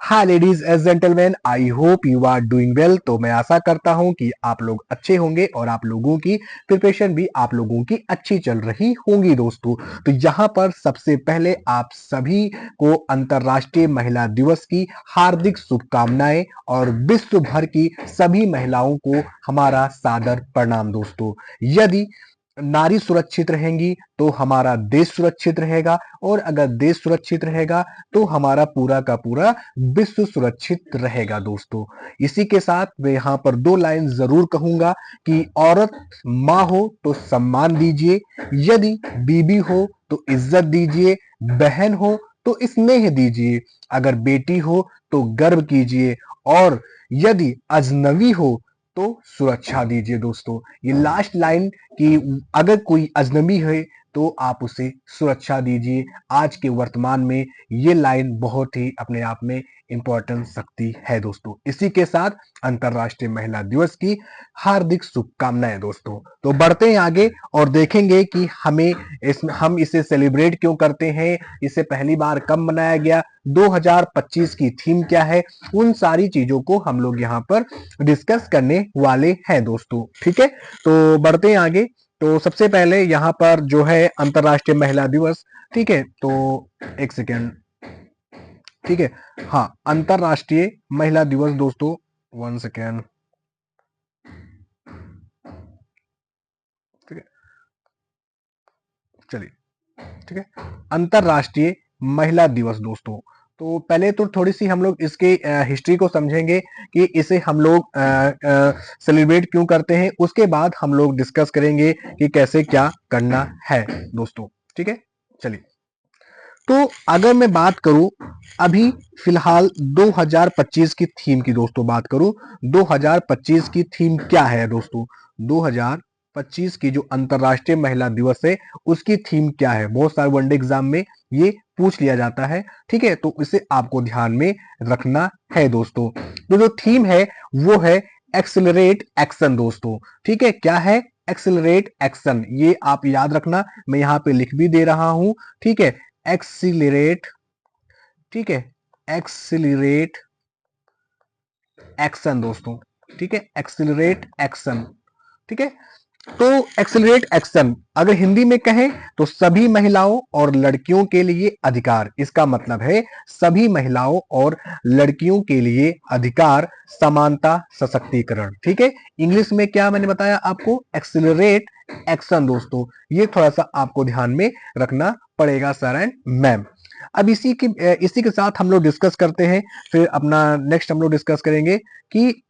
Hi ladies and gentleman, I hope you are doing well. तो मैं आशा करता हूं कि आप लोग अच्छे होंगे और आप लोगों की प्रिपरेशन भी आप लोगों की अच्छी चल रही होंगी दोस्तों। तो यहाँ पर सबसे पहले आप सभी को अंतर्राष्ट्रीय महिला दिवस की हार्दिक शुभकामनाएं और विश्व भर की सभी महिलाओं को हमारा सादर प्रणाम दोस्तों। यदि नारी सुरक्षित रहेंगी तो हमारा देश सुरक्षित रहेगा, और अगर देश सुरक्षित रहेगा तो हमारा पूरा का पूरा विश्व सुरक्षित रहेगा दोस्तों। इसी के साथ मैं यहाँ पर दो लाइन जरूर कहूंगा कि औरत माँ हो तो सम्मान दीजिए, यदि बीबी हो तो इज्जत दीजिए, बहन हो तो स्नेह दीजिए, अगर बेटी हो तो गर्व कीजिए, और यदि अजनबी हो तो सुरक्षा दीजिए दोस्तों। ये लास्ट लाइन कि अगर कोई अजनबी है तो आप उसे सुरक्षा दीजिए, आज के वर्तमान में ये लाइन बहुत ही अपने आप में इंपॉर्टेंट शक्ति है दोस्तों। इसी के साथ अंतर्राष्ट्रीय महिला दिवस की हार्दिक शुभकामनाएं दोस्तों। तो बढ़ते हैं आगे और देखेंगे कि हम इसे सेलिब्रेट क्यों करते हैं, इसे पहली बार कब मनाया गया, 2025 की थीम क्या है, उन सारी चीजों को हम लोग यहाँ पर डिस्कस करने वाले हैं दोस्तों। ठीक है, तो बढ़ते हैं आगे। तो सबसे पहले यहाँ पर जो है अंतर्राष्ट्रीय महिला दिवस, ठीक है, तो एक सेकेंड, ठीक है, हाँ, अंतर्राष्ट्रीय महिला दिवस दोस्तों, वन सेकेंड, ठीक है, चलिए, ठीक है, अंतर्राष्ट्रीय महिला दिवस दोस्तों। तो पहले तो थोड़ी सी हम लोग इसके हिस्ट्री को समझेंगे कि इसे हम लोग सेलिब्रेट क्यों करते हैं, उसके बाद हम लोग डिस्कस करेंगे कि कैसे क्या करना है दोस्तों। ठीक है, चलिए। तो अगर मैं बात करूं अभी फिलहाल 2025 की थीम की दोस्तों, बात करूं 2025 की थीम क्या है दोस्तों, 2025 की जो अंतरराष्ट्रीय महिला दिवस है उसकी थीम क्या है, बहुत सारे वनडे एग्जाम में ये पूछ लिया जाता है। ठीक है, तो इसे आपको ध्यान में रखना है दोस्तों। तो जो थीम है वो है एक्सेलरेट एक्शन दोस्तों। ठीक है, क्या है, एक्सेलरेट एक्शन, ये आप याद रखना, मैं यहाँ पे लिख भी दे रहा हूं। ठीक है, एक्सीलरेट, ठीक है, एक्सीलरेट एक्शन दोस्तों। ठीक है, एक्सीलरेट एक्शन, ठीक है। तो एक्सेलरेट एक्शन अगर हिंदी में कहें तो सभी महिलाओं और लड़कियों के लिए अधिकार, इसका मतलब है सभी महिलाओं और लड़कियों के लिए अधिकार, समानता, सशक्तिकरण। ठीक है, इंग्लिश में क्या मैंने बताया आपको, एक्सेलरेट एक्शन दोस्तों। ये थोड़ा सा आपको ध्यान में रखना पड़ेगा सर एंड मैम। अब इसी के साथ हम लोग डिस्कस करते हैं, फिर अपना नेक्स्ट हम लोग डिस्कस करेंगे कि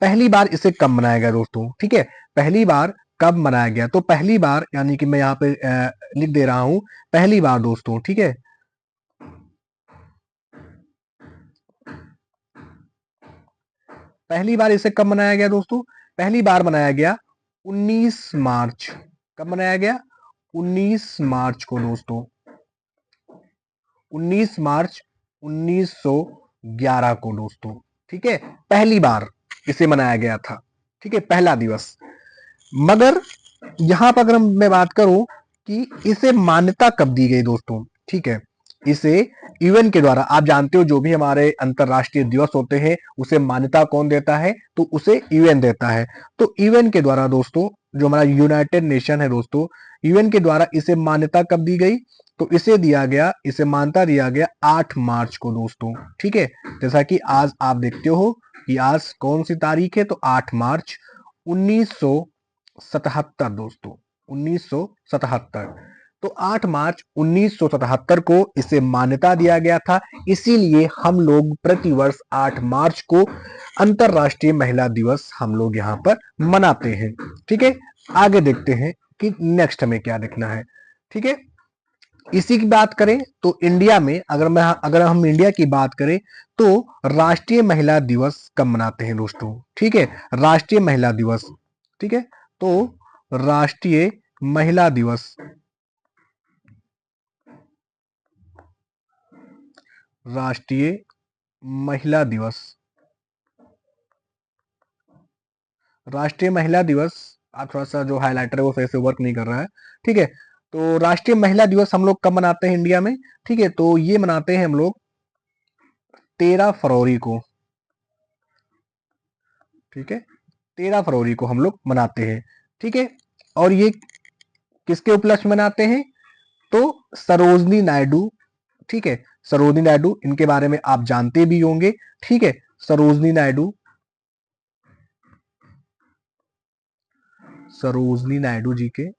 पहली बार इसे कब मनाया गया दोस्तों। ठीक है, पहली बार कब मनाया गया, तो पहली बार यानी कि मैं यहाँ पे लिख दे रहा हूं पहली बार दोस्तों। ठीक है, पहली बार इसे कब मनाया गया दोस्तों, पहली बार मनाया गया 19 मार्च। कब मनाया गया, 19 मार्च को दोस्तों, 19 मार्च 1911 को दोस्तों। ठीक है, पहली बार इसे मनाया गया था। ठीक है, पहला दिवस। मगर यहां पर अगर मैं बात करूं कि इसे मान्यता कब दी गई दोस्तों। ठीक है, इसे यूएन के द्वारा, आप जानते हो जो भी हमारे अंतरराष्ट्रीय दिवस होते हैं उसे मान्यता कौन देता है, तो उसे यूएन देता है। तो यूएन के द्वारा दोस्तों, जो हमारा यूनाइटेड नेशन है दोस्तों, यूएन के द्वारा इसे मान्यता कब दी गई, तो इसे मान्यता दिया गया 8 मार्च को दोस्तों। ठीक है, जैसा कि आज आप देखते हो कि आज कौन सी तारीख है, तो 8 मार्च 1977 दोस्तों, 1977। तो 8 मार्च 1977 को इसे मान्यता दिया गया था, इसीलिए हम लोग प्रतिवर्ष 8 मार्च को अंतरराष्ट्रीय महिला दिवस हम लोग यहाँ पर मनाते हैं। ठीक है, आगे देखते हैं कि नेक्स्ट हमें क्या देखना है। ठीक है, इसी की बात करें तो इंडिया में, अगर हम इंडिया की बात करें तो राष्ट्रीय महिला दिवस कब मनाते हैं दोस्तों। ठीक है, राष्ट्रीय महिला दिवस, ठीक है, तो राष्ट्रीय महिला दिवस, राष्ट्रीय महिला दिवस, राष्ट्रीय महिला दिवस, आप थोड़ा सा जो हाइलाइटर है वो सही से वर्क नहीं कर रहा है। ठीक है, तो राष्ट्रीय महिला दिवस हम लोग कब मनाते हैं इंडिया में, ठीक है, तो ये मनाते हैं हम लोग 13 फरवरी को, ठीक है, 13 फरवरी को हम लोग मनाते हैं, ठीक है। और ये किसके उपलक्ष्य मनाते हैं? तो सरोजनी नायडू, ठीक है, सरोजनी नायडू, इनके बारे में आप जानते भी होंगे, ठीक है। सरोजनी नायडू, सरोजनी नायडू जी के,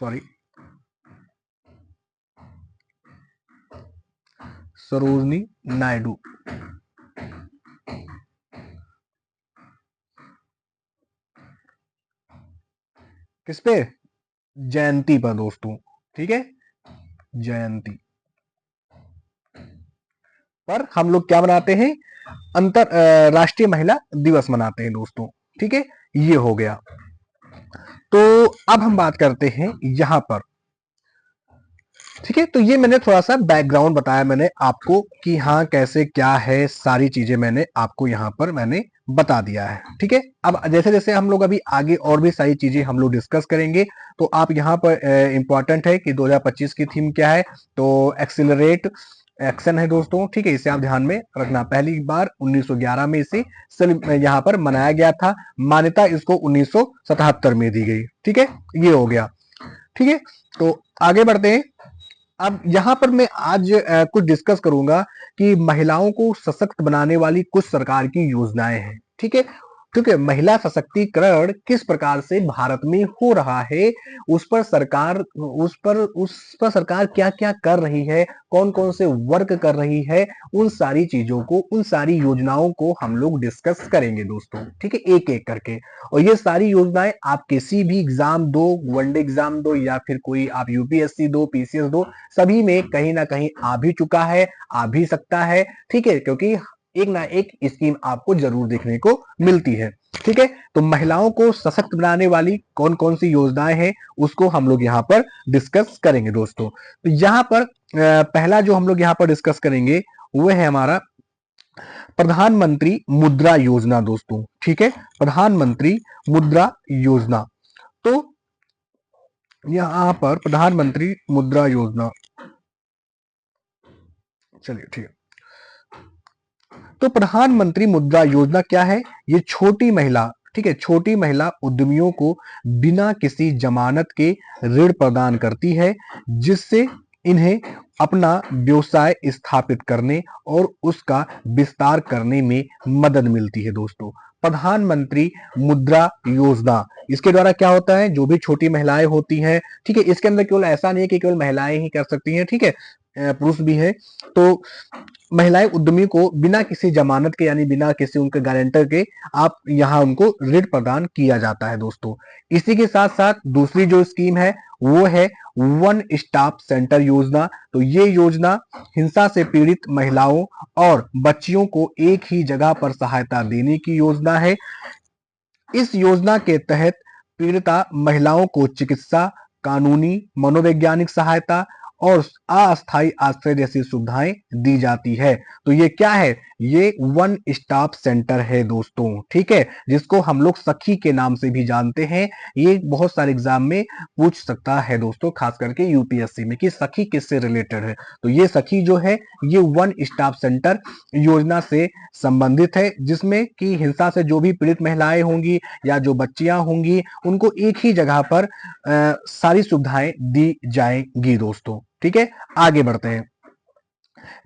सॉरी, सरोजनी नायडू, किस पे? जयंती पर दोस्तों, ठीक है, जयंती पर हम लोग क्या मनाते हैं? राष्ट्रीय महिला दिवस मनाते हैं दोस्तों, ठीक है। ये हो गया। तो अब हम बात करते हैं यहां पर, ठीक है। तो ये मैंने थोड़ा सा बैकग्राउंड बताया मैंने आपको कि हाँ कैसे क्या है, सारी चीजें मैंने आपको यहाँ पर मैंने बता दिया है, ठीक है। अब जैसे जैसे हम लोग अभी आगे और भी सारी चीजें हम लोग डिस्कस करेंगे, तो आप यहाँ पर इंपॉर्टेंट है कि 2025 की थीम क्या है, तो एक्सिलरेट एक्शन है दोस्तों, ठीक है। इसे आप ध्यान में रखना। पहली बार 1911 में इसे यहाँ पर मनाया गया था, मान्यता इसको 1977 में दी गई, ठीक है। ये हो गया, ठीक है। तो आगे बढ़ते हैं। अब यहाँ पर मैं आज कुछ डिस्कस करूंगा कि महिलाओं को सशक्त बनाने वाली कुछ सरकार की योजनाएं हैं, ठीक है। क्योंकि महिला सशक्तिकरण किस प्रकार से भारत में हो रहा है, उस पर सरकार क्या क्या कर रही है, कौन कौन से वर्क कर रही है, उन सारी चीजों को, उन सारी योजनाओं को हम लोग डिस्कस करेंगे दोस्तों, ठीक है, एक एक करके। और ये सारी योजनाएं आप किसी भी एग्जाम दो, वनडे एग्जाम दो, या फिर कोई आप यूपीएससी दो, पीसीएस दो, सभी में कहीं ना कहीं आ भी चुका है, आ भी सकता है, ठीक है। क्योंकि एक ना एक स्कीम आपको जरूर देखने को मिलती है, ठीक है। तो महिलाओं को सशक्त बनाने वाली कौन कौन सी योजनाएं हैं, उसको हम लोग यहाँ पर डिस्कस करेंगे दोस्तों। तो यहाँ पर पहला जो हम लोग यहाँ पर डिस्कस करेंगे वो है हमारा प्रधानमंत्री मुद्रा योजना दोस्तों, ठीक है, प्रधानमंत्री मुद्रा योजना। तो यहाँ पर प्रधानमंत्री मुद्रा योजना, चलिए ठीक है। तो प्रधानमंत्री मुद्रा योजना क्या है? ये छोटी महिला, ठीक है, छोटी महिला उद्यमियों को बिना किसी जमानत के ऋण प्रदान करती है, जिससे इन्हें अपना व्यवसाय स्थापित करने और उसका विस्तार करने में मदद मिलती है दोस्तों। प्रधानमंत्री मुद्रा योजना, इसके द्वारा क्या होता है, जो भी छोटी महिलाएं होती हैं, ठीक है, इसके अंदर केवल ऐसा नहीं है कि केवल महिलाएं ही कर सकती हैं, ठीक है, पुरुष भी है। तो महिलाएं उद्यमी को बिना किसी जमानत के, यानी बिना किसी उनके गारंटर के, आप यहाँ उनको ऋण प्रदान किया जाता है दोस्तों। इसी के साथ साथ दूसरी जो स्कीम है वो है वन स्टॉप सेंटर योजना। तो ये योजना हिंसा से पीड़ित महिलाओं और बच्चियों को एक ही जगह पर सहायता देने की योजना है। इस योजना के तहत पीड़िता महिलाओं को चिकित्सा, कानूनी, मनोवैज्ञानिक सहायता और अस्थायी आश्रय जैसी सुविधाएं दी जाती है। तो ये क्या है? ये वन स्टॉप सेंटर है दोस्तों, ठीक है, जिसको हम लोग सखी के नाम से भी जानते हैं। ये बहुत सारे एग्जाम में पूछ सकता है दोस्तों, खास करके यूपीएससी में, कि सखी किससे रिलेटेड है। तो ये सखी जो है ये वन स्टॉप सेंटर योजना से संबंधित है, जिसमें कि हिंसा से जो भी पीड़ित महिलाएं होंगी या जो बच्चियां होंगी, उनको एक ही जगह पर सारी सुविधाएं दी जाएंगी दोस्तों, ठीक है। आगे बढ़ते हैं।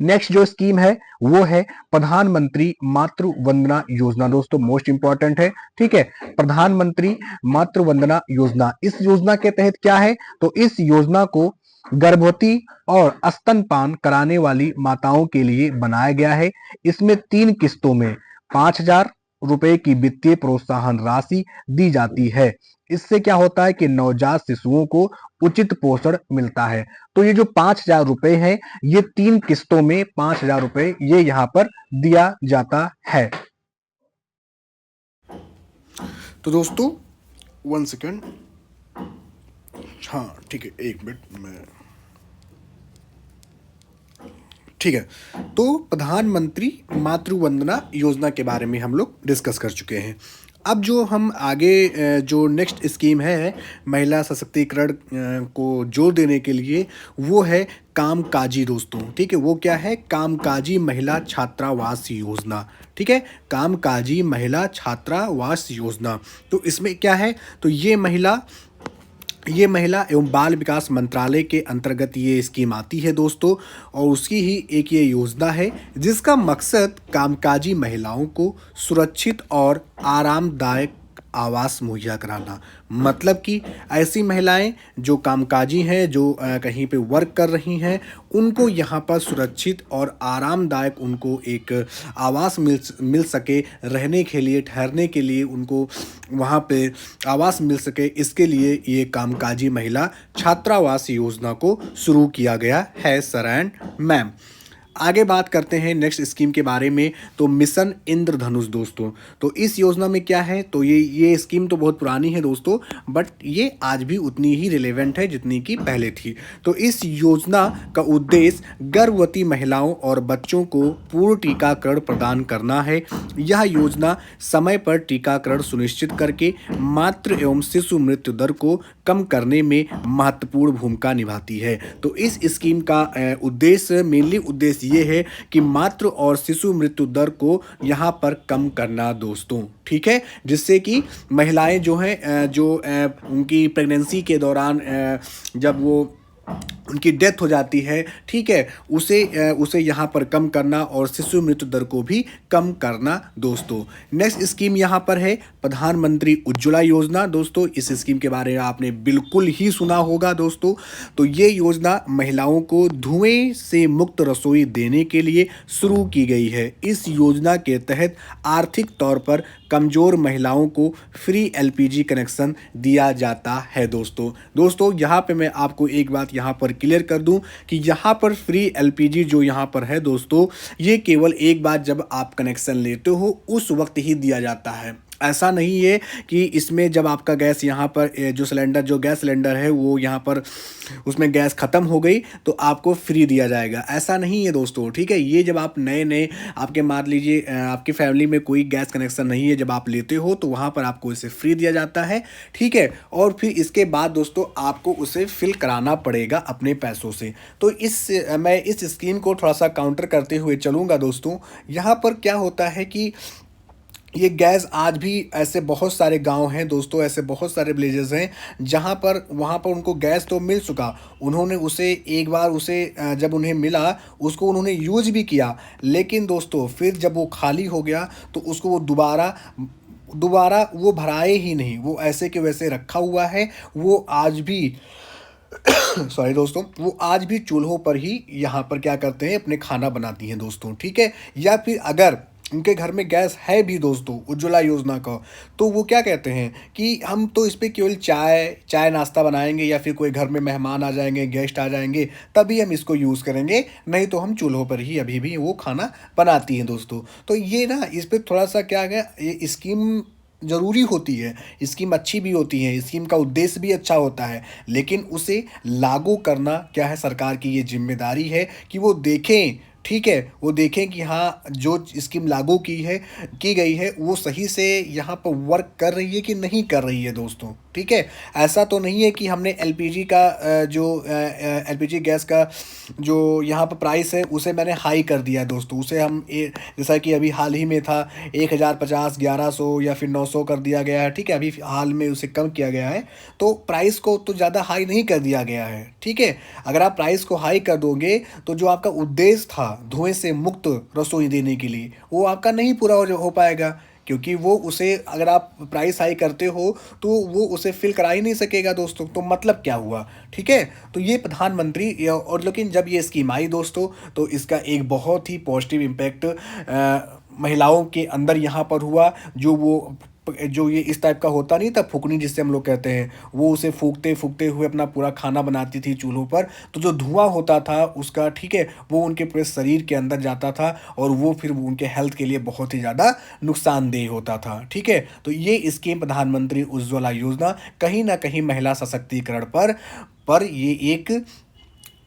नेक्स्ट जो स्कीम है वो है प्रधानमंत्री मातृ वंदना योजना दोस्तों, मोस्ट इंपॉर्टेंट है, ठीक है। प्रधानमंत्री मातृ वंदना योजना, इस योजना के तहत क्या है, तो इस योजना को गर्भवती और स्तनपान कराने वाली माताओं के लिए बनाया गया है। इसमें 3 किस्तों में 5,000 रुपए की वित्तीय प्रोत्साहन राशि दी जाती है। इससे क्या होता है कि नवजात शिशुओं को उचित पोषण मिलता है। तो ये जो 5,000 रुपए है, ये 3 किस्तों में 5,000 रुपए ये यहाँ पर दिया जाता है। तो दोस्तों 1 सेकेंड, हाँ ठीक है, 1 मिनट में, ठीक है। तो प्रधानमंत्री मातृ वंदना योजना के बारे में हम लोग डिस्कस कर चुके हैं। अब जो हम आगे जो नेक्स्ट स्कीम है महिला सशक्तिकरण को जोर देने के लिए, वो है कामकाजी दोस्तों, ठीक है, वो क्या है, कामकाजी महिला छात्रावास योजना, ठीक है, कामकाजी महिला छात्रावास योजना। तो इसमें क्या है, तो ये महिला एवं बाल विकास मंत्रालय के अंतर्गत ये स्कीम आती है दोस्तों, और उसकी ही एक ये योजना है जिसका मकसद कामकाजी महिलाओं को सुरक्षित और आरामदायक आवास मुहैया कराना। मतलब कि ऐसी महिलाएं जो कामकाजी हैं, जो कहीं पे वर्क कर रही हैं, उनको यहाँ पर सुरक्षित और आरामदायक उनको एक आवास मिल सके, रहने के लिए, ठहरने के लिए उनको वहाँ पे आवास मिल सके, इसके लिए ये कामकाजी महिला छात्रावास योजना को शुरू किया गया है सर एंड मैम। आगे बात करते हैं नेक्स्ट स्कीम के बारे में, तो मिशन इंद्रधनुष दोस्तों। तो इस योजना में क्या है, तो ये स्कीम तो बहुत पुरानी है दोस्तों, बट ये आज भी उतनी ही रिलेवेंट है जितनी कि पहले थी। तो इस योजना का उद्देश्य गर्भवती महिलाओं और बच्चों को पूर्ण टीकाकरण प्रदान करना है। यह योजना समय पर टीकाकरण सुनिश्चित करके मातृ एवं शिशु मृत्यु दर को कम करने में महत्वपूर्ण भूमिका निभाती है। तो इस स्कीम का उद्देश्य, मेनली उद्देश्य ये है कि मातृ और शिशु मृत्यु दर को यहाँ पर कम करना दोस्तों, ठीक है, जिससे कि महिलाएं जो हैं, जो उनकी प्रेगनेंसी के दौरान जब वो उनकी डेथ हो जाती है, ठीक है, उसे यहाँ पर कम करना और शिशु मृत्यु दर को भी कम करना दोस्तों। नेक्स्ट स्कीम यहाँ पर है प्रधानमंत्री उज्ज्वला योजना दोस्तों। इस स्कीम के बारे में आपने बिल्कुल ही सुना होगा दोस्तों। तो ये योजना महिलाओं को धुएं से मुक्त रसोई देने के लिए शुरू की गई है। इस योजना के तहत आर्थिक तौर पर कमज़ोर महिलाओं को फ्री एलपीजी कनेक्शन दिया जाता है दोस्तों यहाँ पे मैं आपको एक बात यहाँ पर क्लियर कर दूं कि यहाँ पर फ्री एलपीजी जो यहाँ पर है दोस्तों, ये केवल एक बार जब आप कनेक्शन लेते हो उस वक्त ही दिया जाता है। ऐसा नहीं है कि इसमें जब आपका गैस यहाँ पर जो गैस सिलेंडर है वो यहाँ पर उसमें गैस ख़त्म हो गई तो आपको फ्री दिया जाएगा, ऐसा नहीं है दोस्तों, ठीक है। ये जब आप नए आपके मान लीजिए आपकी फैमिली में कोई गैस कनेक्शन नहीं है, जब आप लेते हो तो वहाँ पर आपको इसे फ्री दिया जाता है, ठीक है। और फिर इसके बाद दोस्तों आपको उसे फिल कराना पड़ेगा अपने पैसों से। तो मैं इस स्कीम को थोड़ा सा काउंटर करते हुए चलूँगा दोस्तों। यहाँ पर क्या होता है कि ये गैस आज भी ऐसे बहुत सारे गांव हैं दोस्तों, ऐसे बहुत सारे विलेजेस हैं जहां पर वहां पर उनको गैस तो मिल चुका, उन्होंने उसे एक बार जब उन्हें मिला उसको उन्होंने यूज भी किया, लेकिन दोस्तों फिर जब वो खाली हो गया तो उसको वो दोबारा वो भराए ही नहीं, वो ऐसे के वैसे रखा हुआ है। वो आज भी सॉरी दोस्तों, वो आज भी चूल्हों पर ही यहाँ पर क्या करते हैं, अपने खाना बनाती हैं दोस्तों, ठीक है। या फिर अगर उनके घर में गैस है भी दोस्तों उज्ज्वला योजना का, तो वो क्या कहते हैं कि हम तो इस पर केवल चाय नाश्ता बनाएंगे, या फिर कोई घर में मेहमान आ जाएंगे, गेस्ट आ जाएंगे, तभी हम इसको यूज़ करेंगे, नहीं तो हम चूल्हों पर ही अभी भी वो खाना बनाती हैं दोस्तों। तो ये ना इस पर थोड़ा सा क्या है, ये स्कीम ज़रूरी होती है, स्कीम अच्छी भी होती है, स्कीम का उद्देश्य भी अच्छा होता है, लेकिन उसे लागू करना क्या है, सरकार की ये जिम्मेदारी है कि वो देखें, ठीक है, वो देखें कि हाँ जो स्कीम लागू की गई है वो सही से यहाँ पर वर्क कर रही है कि नहीं कर रही है दोस्तों, ठीक है। ऐसा तो नहीं है कि हमने एलपीजी गैस का जो यहाँ पर प्राइस है उसे मैंने हाई कर दिया दोस्तों, उसे हम जैसा कि अभी हाल ही में था 1050, 1100 या फिर 900 कर दिया गया है, ठीक है। अभी हाल में उसे कम किया गया है, तो प्राइस को तो ज़्यादा हाई नहीं कर दिया गया है, ठीक है। अगर आप प्राइस को हाई कर दोगे तो जो आपका उद्देश्य था धुएं से मुक्त रसोई देने के लिए वो आपका नहीं पूरा हो पाएगा, क्योंकि वो उसे अगर आप प्राइस हाई करते हो तो वो उसे फिल करा ही नहीं सकेगा दोस्तों। तो मतलब क्या हुआ, ठीक है। तो ये प्रधानमंत्री और लेकिन जब ये स्कीम आई दोस्तों तो इसका एक बहुत ही पॉजिटिव इम्पैक्ट महिलाओं के अंदर यहाँ पर हुआ। जो ये इस टाइप का होता नहीं था फूकनी जिससे हम लोग कहते हैं, वो उसे फूकते हुए अपना पूरा खाना बनाती थी चूल्हों पर, तो जो धुआं होता था उसका, ठीक है, वो उनके पूरे शरीर के अंदर जाता था और वो फिर उनके हेल्थ के लिए बहुत ही ज़्यादा नुकसानदेह होता था, ठीक है। तो ये स्कीम प्रधानमंत्री उज्ज्वला योजना कहीं ना कहीं महिला सशक्तिकरण पर ये एक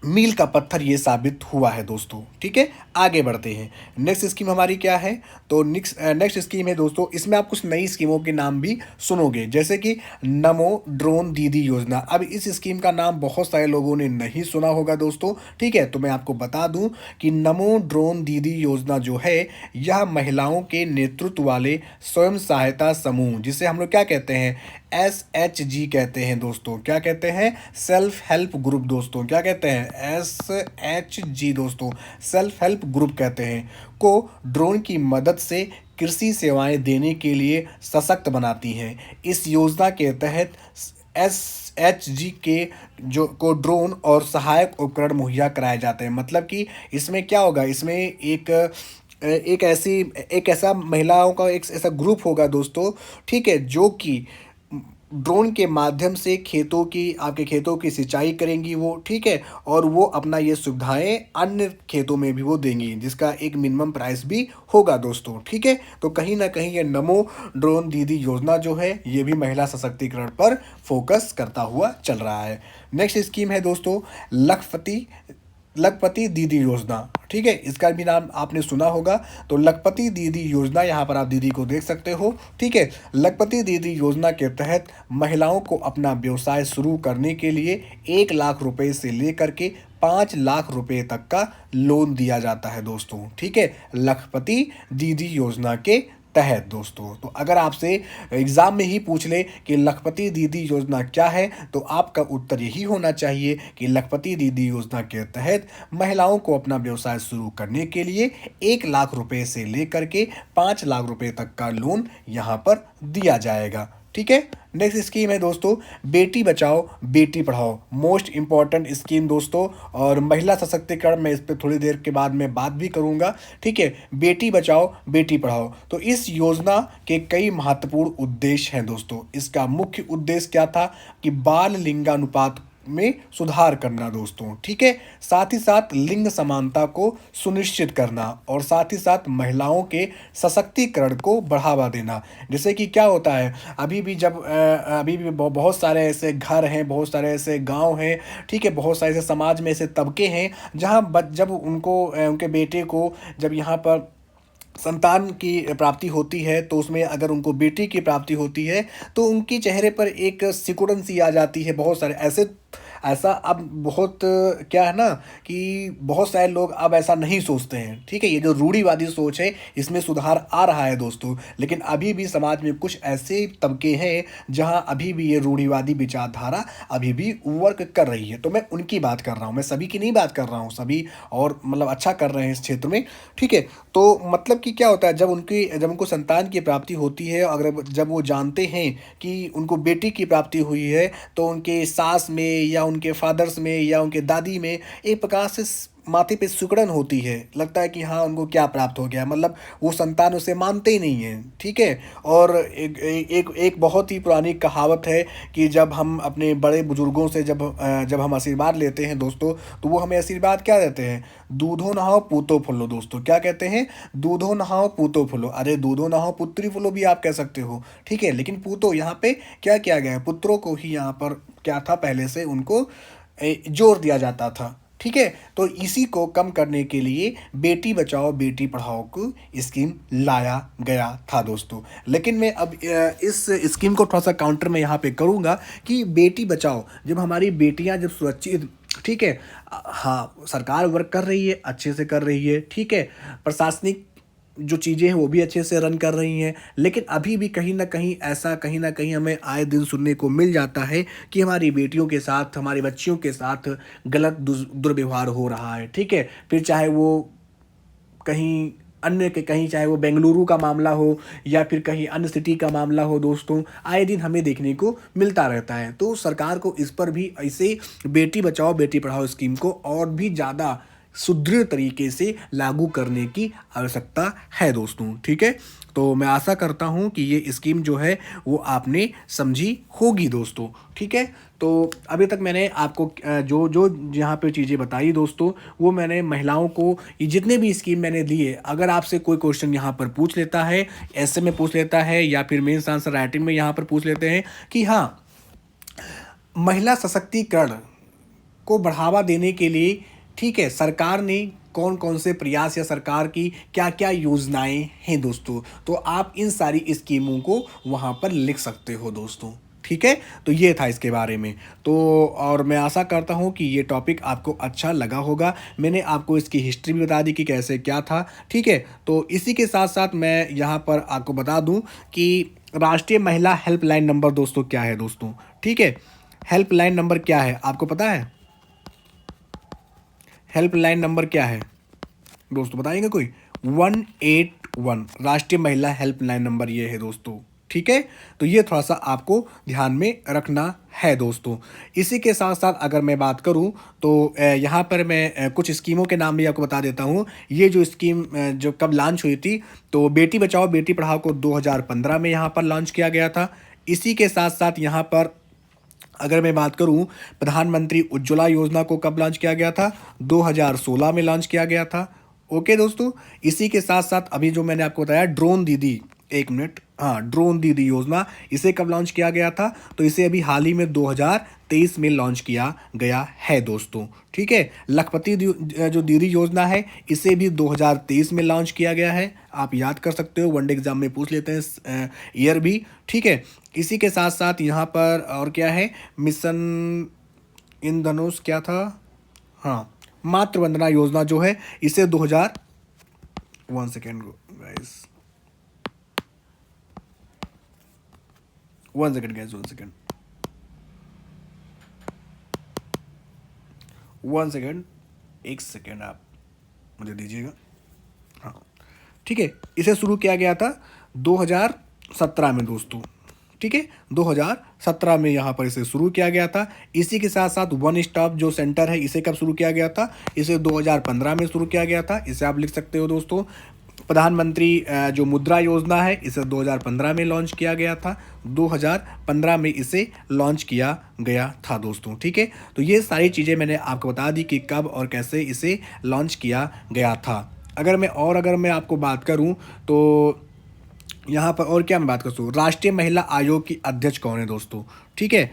मील का पत्थर ये साबित हुआ है दोस्तों। ठीक है, आगे बढ़ते हैं। नेक्स्ट स्कीम हमारी क्या है? तो नेक्स्ट स्कीम है दोस्तों, इसमें आप कुछ नई स्कीमों के नाम भी सुनोगे, जैसे कि नमो ड्रोन दीदी योजना। अब इस स्कीम का नाम बहुत सारे लोगों ने नहीं सुना होगा दोस्तों। ठीक है, तो मैं आपको बता दूं कि नमो ड्रोन दीदी योजना जो है, यह महिलाओं के नेतृत्व वाले स्वयं सहायता समूह, जिसे हम लोग क्या कहते हैं, SHG कहते हैं दोस्तों। क्या कहते हैं? सेल्फ हेल्प ग्रुप दोस्तों। क्या कहते हैं? SHG दोस्तों, सेल्फ हेल्प ग्रुप कहते हैं, को ड्रोन की मदद से कृषि सेवाएं देने के लिए सशक्त बनाती हैं। इस योजना के तहत SHG के जो को ड्रोन और सहायक उपकरण मुहैया कराए जाते हैं। मतलब कि इसमें क्या होगा, इसमें एक ऐसा महिलाओं का एक ऐसा ग्रुप होगा दोस्तों। ठीक है, जो कि ड्रोन के माध्यम से आपके खेतों की सिंचाई करेंगी वो। ठीक है, और वो अपना ये सुविधाएं अन्य खेतों में भी वो देंगी, जिसका एक मिनिमम प्राइस भी होगा दोस्तों। ठीक है, तो कहीं ना कहीं ये नमो ड्रोन दीदी योजना जो है, ये भी महिला सशक्तिकरण पर फोकस करता हुआ चल रहा है। नेक्स्ट स्कीम है दोस्तों लखपति दीदी योजना। ठीक है, इसका भी नाम आपने सुना होगा। तो लखपति दीदी योजना, यहाँ पर आप दीदी को देख सकते हो। ठीक है, लखपति दीदी योजना के तहत महिलाओं को अपना व्यवसाय शुरू करने के लिए 1 लाख रुपए से लेकर के 5 लाख रुपए तक का लोन दिया जाता है दोस्तों। ठीक है, लखपति दीदी योजना के तहत दोस्तों। तो अगर आपसे एग्जाम में ही पूछ ले कि लखपति दीदी योजना क्या है, तो आपका उत्तर यही होना चाहिए कि लखपति दीदी योजना के तहत महिलाओं को अपना व्यवसाय शुरू करने के लिए 1 लाख रुपए से लेकर के 5 लाख रुपए तक का लोन यहाँ पर दिया जाएगा। ठीक है, नेक्स्ट स्कीम है दोस्तों Beti Bachao Beti Padhao, most important scheme दोस्तों। और महिला सशक्तिकरण में इस पर थोड़ी देर के बाद मैं बात भी करूंगा। ठीक है, बेटी बचाओ बेटी पढ़ाओ, तो इस योजना के कई महत्वपूर्ण उद्देश्य हैं दोस्तों। इसका मुख्य उद्देश्य क्या था कि बाल लिंगानुपात में सुधार करना दोस्तों। ठीक है, साथ ही साथ लिंग समानता को सुनिश्चित करना, और साथ ही साथ महिलाओं के सशक्तिकरण को बढ़ावा देना। जैसे कि क्या होता है, अभी भी बहुत सारे ऐसे घर हैं, बहुत सारे ऐसे गांव हैं। ठीक है, बहुत सारे ऐसे समाज में ऐसे तबके हैं जहां जब उनके बेटे को जब यहाँ पर संतान की प्राप्ति होती है, तो उसमें अगर उनको बेटी की प्राप्ति होती है, तो उनकी चेहरे पर एक सिकुड़न सी आ जाती है। बहुत सारे ऐसा अब बहुत क्या है ना कि बहुत सारे लोग अब ऐसा नहीं सोचते हैं। ठीक है, ये जो रूढ़िवादी सोच है, इसमें सुधार आ रहा है दोस्तों। लेकिन अभी भी समाज में कुछ ऐसे तबके हैं जहां अभी भी ये रूढ़िवादी विचारधारा अभी भी वर्क कर रही है। तो मैं उनकी बात कर रहा हूँ, मैं सभी की नहीं बात कर रहा हूँ। सभी और मतलब अच्छा कर रहे हैं इस क्षेत्र में। ठीक है, तो मतलब कि क्या होता है, जब उनको संतान की प्राप्ति होती है, अगर जब वो जानते हैं कि उनको बेटी की प्राप्ति हुई है, तो उनके सास में या उनके फादर्स में या उनके दादी में एक प्रकार से माथे पे सिकुड़न होती है। लगता है कि हाँ, उनको क्या प्राप्त हो गया, मतलब वो संतान उसे मानते ही नहीं है। ठीक है, और एक बहुत ही पुरानी कहावत है कि जब हम अपने बड़े बुजुर्गों से जब हम आशीर्वाद लेते हैं दोस्तों, तो वो हमें आशीर्वाद क्या देते हैं? दूधो नहाओ पूतो फुलो दोस्तों। क्या कहते हैं? दूधो नहाओ पूतो फुलो। अरे दूधो नहाओ पुत्री फुलो भी आप कह सकते हो। ठीक है, लेकिन पूतो यहाँ पे क्या किया गया है? पुत्रों को ही यहाँ पर क्या था, पहले से उनको जोर दिया जाता था। ठीक है, तो इसी को कम करने के लिए बेटी बचाओ बेटी पढ़ाओ को स्कीम लाया गया था दोस्तों। लेकिन मैं अब इस स्कीम को थोड़ा सा काउंटर में यहाँ पे करूँगा कि बेटी बचाओ, जब हमारी बेटियाँ जब सुरक्षित, ठीक है, हाँ, सरकार वर्क कर रही है, अच्छे से कर रही है। ठीक है, प्रशासनिक जो चीज़ें हैं वो भी अच्छे से रन कर रही हैं, लेकिन अभी भी कहीं ना कहीं हमें आए दिन सुनने को मिल जाता है कि हमारी बेटियों के साथ, हमारी बच्चियों के साथ गलत दुर्व्यवहार हो रहा है। ठीक है, फिर चाहे वो कहीं चाहे वो बेंगलुरु का मामला हो या फिर कहीं अन्य सिटी का मामला हो दोस्तों, आए दिन हमें देखने को मिलता रहता है। तो सरकार को इस पर भी ऐसे बेटी बचाओ बेटी पढ़ाओ स्कीम को और भी ज़्यादा सुदृढ़ तरीके से लागू करने की आवश्यकता है दोस्तों। ठीक है, तो मैं आशा करता हूं कि ये स्कीम जो है वो आपने समझी होगी दोस्तों। ठीक है, तो अभी तक मैंने आपको जो जो यहाँ पे चीज़ें बताई दोस्तों, वो मैंने महिलाओं को, ये जितने भी स्कीम मैंने दिए, अगर आपसे कोई क्वेश्चन यहाँ पर पूछ लेता है, ऐसे में पूछ लेता है या फिर मेंस आंसर राइटिंग में यहाँ पर पूछ लेते हैं कि हाँ, महिला सशक्तिकरण को बढ़ावा देने के लिए, ठीक है, सरकार ने कौन कौन से प्रयास या सरकार की क्या क्या योजनाएं हैं दोस्तों, तो आप इन सारी स्कीमों को वहाँ पर लिख सकते हो दोस्तों। ठीक है, तो ये था इसके बारे में। तो और मैं आशा करता हूँ कि ये टॉपिक आपको अच्छा लगा होगा। मैंने आपको इसकी हिस्ट्री भी बता दी कि कैसे क्या था। ठीक है, तो इसी के साथ साथ मैं यहाँ पर आपको बता दूँ कि राष्ट्रीय महिला हेल्पलाइन नंबर दोस्तों क्या है दोस्तों। ठीक है, हेल्पलाइन नंबर क्या है आपको पता है? हेल्पलाइन नंबर क्या है दोस्तों, बताएंगे कोई? 181 राष्ट्रीय महिला हेल्पलाइन नंबर ये है दोस्तों। ठीक है, तो ये थोड़ा सा आपको ध्यान में रखना है दोस्तों। इसी के साथ साथ अगर मैं बात करूं तो यहाँ पर मैं कुछ स्कीमों के नाम भी आपको बता देता हूं। ये जो स्कीम जो कब लॉन्च हुई थी, तो बेटी बचाओ बेटी पढ़ाओ को 2015 में यहाँ पर लॉन्च किया गया था। इसी के साथ साथ यहाँ पर अगर मैं बात करूं, प्रधानमंत्री उज्ज्वला योजना को कब लॉन्च किया गया था? 2016 में लॉन्च किया गया था। ओके दोस्तों, इसी के साथ साथ अभी जो मैंने आपको बताया ड्रोन दीदी, एक मिनट, हाँ, ड्रोन दीदी योजना, इसे कब लॉन्च किया गया था? तो इसे अभी हाल ही में 2023 में लॉन्च किया गया है दोस्तों। ठीक है, लखपति जो दीदी योजना है, इसे भी 2023 में लॉन्च किया गया है। आप याद कर सकते हो, वनडे एग्जाम में पूछ लेते हैं ईयर भी। ठीक है, इसी के साथ साथ यहाँ पर और क्या है, मिशन इंद्रधनुष क्या था, हाँ, मातृ वंदना योजना जो है, इसे 2000, 1 second guys, 1 second guys, 1 second, 1 second, 1 second आप मुझे दीजिएगा। हाँ, ठीक है, इसे शुरू किया गया था 2017 में दोस्तों। ठीक है, 2017 में यहाँ पर इसे शुरू किया गया था। इसी के साथ साथ वन स्टॉप जो सेंटर है, इसे कब शुरू किया गया था? इसे 2015 में शुरू किया गया था। इसे आप लिख सकते हो दोस्तों। प्रधानमंत्री जो मुद्रा योजना है, इसे 2015 में लॉन्च किया गया था। 2015 में इसे लॉन्च किया गया था दोस्तों। ठीक है, तो ये सारी चीज़ें मैंने आपको बता दी कि कब और कैसे इसे लॉन्च किया गया था। अगर मैं आपको बात करूं तो यहाँ पर और क्या मैं बात कर सकूँ, राष्ट्रीय महिला आयोग की अध्यक्ष कौन है दोस्तों? ठीक है,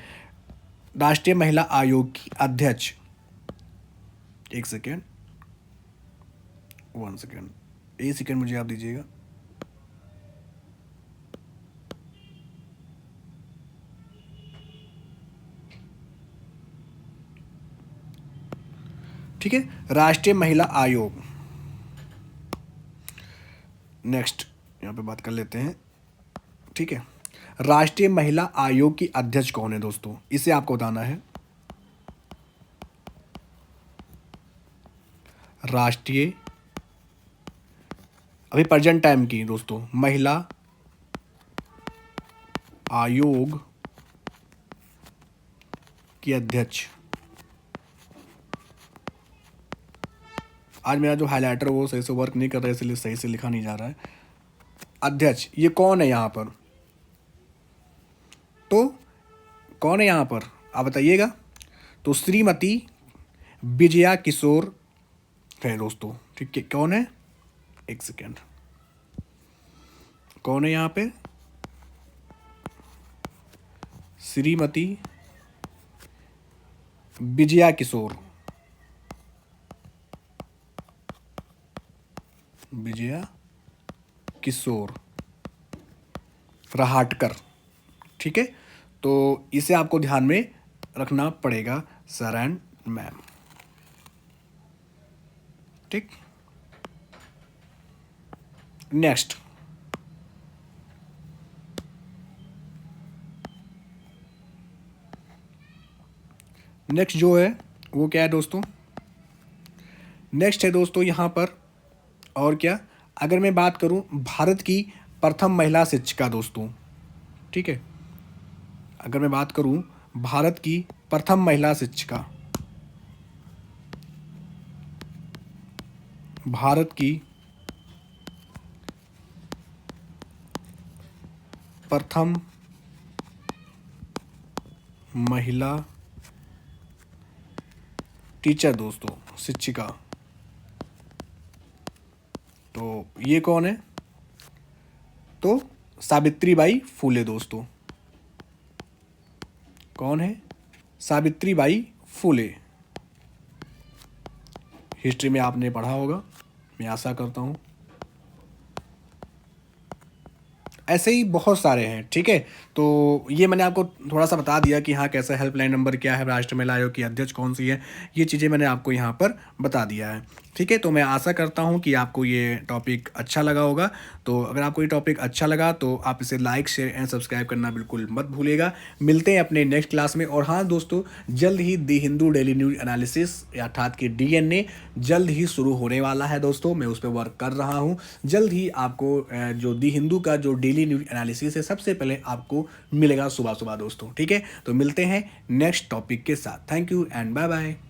राष्ट्रीय महिला आयोग की अध्यक्ष, 1 सेकेंड, 1 सेकेंड, 1 सेकेंड मुझे आप दीजिएगा। ठीक है, राष्ट्रीय महिला आयोग, नेक्स्ट यहाँ पे बात कर लेते हैं। ठीक है, राष्ट्रीय महिला आयोग की अध्यक्ष कौन है दोस्तों, इसे आपको बताना है। राष्ट्रीय, अभी प्रेजेंट टाइम की दोस्तों, महिला आयोग की अध्यक्ष, आज मेरा जो हाइलाइटर वो सही से वर्क नहीं कर रहा है, इसलिए सही से लिखा नहीं जा रहा है। अध्यक्ष ये कौन है यहाँ पर? तो कौन है यहाँ पर आप बताइएगा। तो श्रीमती विजया किशोर है दोस्तों। ठीक है, कौन है? 1 सेकेंड, कौन है यहाँ पे? श्रीमती विजया किशोर, विजया किशोर रहाटकर। ठीक है, तो इसे आपको ध्यान में रखना पड़ेगा सर एंड मैम। ठीक, नेक्स्ट, नेक्स्ट जो है वो क्या है दोस्तों? नेक्स्ट है दोस्तों यहाँ पर और क्या, अगर मैं बात करूँ भारत की प्रथम महिला शिक्षिका दोस्तों। ठीक है, अगर मैं बात करूं भारत की प्रथम महिला शिक्षिका, भारत की प्रथम महिला टीचर दोस्तों, शिक्षिका, तो ये कौन है? तो सावित्रीबाई फूले दोस्तों। कौन है? सावित्रीबाई फूले। हिस्ट्री में आपने पढ़ा होगा, मैं आशा करता हूँ। ऐसे ही बहुत सारे हैं, ठीक है। तो ये मैंने आपको थोड़ा सा बता दिया कि हाँ कैसा हेल्पलाइन नंबर क्या है, राष्ट्रीय महिला आयोग की अध्यक्ष कौन सी है, ये चीज़ें मैंने आपको यहाँ पर बता दिया है, ठीक है। तो मैं आशा करता हूँ कि आपको ये टॉपिक अच्छा लगा होगा। तो अगर आपको ये टॉपिक अच्छा लगा तो आप इसे लाइक शेयर एंड सब्सक्राइब करना बिल्कुल मत भूलिएगा। मिलते हैं अपने नेक्स्ट क्लास में। और हाँ दोस्तों, जल्द ही दी हिंदू डेली न्यूज एनालिसिस अर्थात कि डीएनए जल्द ही शुरू होने वाला है दोस्तों, मैं उस पर वर्क कर रहा हूँ। जल्द ही आपको जो दी हिंदू का जो डेली न्यूज एनालिसिस है सबसे पहले आपको मिलेगा सुबह सुबह दोस्तों, ठीक है। तो मिलते हैं नेक्स्ट टॉपिक के साथ। Thank you and bye bye.